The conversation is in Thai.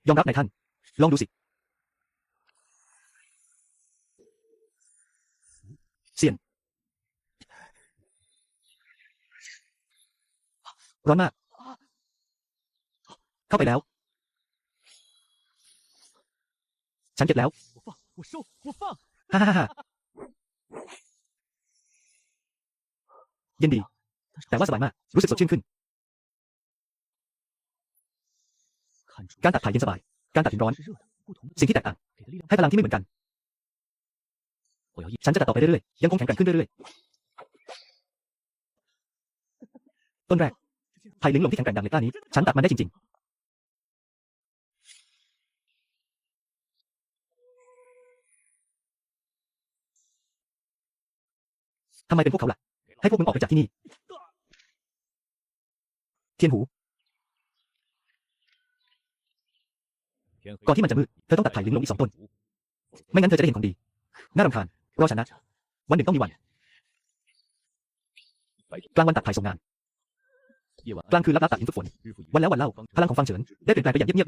ยอมรับนายท่านลองดูสิเสี่ยนร้อนมากเข้าไปแล้วฉันเก็บแล้วฮ่าฮ่าฮ่าเย็นดีแต่ว่าสบายมากรู้สึกสดชื่นขึ้นการตัดถ่ายเย็นสบายการตัดหินร้อนสิ่งที่แตกต่างให้พลังที่ไม่เหมือนกันฉันจะตัดต่อไปเรื่อยๆยังคงแข็งแกร่งขึ้นเรื่อยๆต้นแรกไผ่ลิงหลงที่แข็งแกร่งดังเหล็กกล้านี้ฉันตัดมันได้จริงๆทำไมเป็นพวกเขาล่ะให้พวกมึงออกไปจากที่นี่เทียนหูก่อนที่มันจะมืดเธอต้องตัดไผ่ลิงหลงอีก2 ต้นไม่งั้นเธอจะได้เห็นของดีน่ารำคาญรอฉันนะวันหนึ่งต้องมีวันกลางวันตัดไผ่ส่งงานกลางคืนรับตัดหินฝึกฝนวันแล้ววันเล่าพลังของฟังเฉินได้เปลี่ยนแปลงไปอย่างเงียบๆ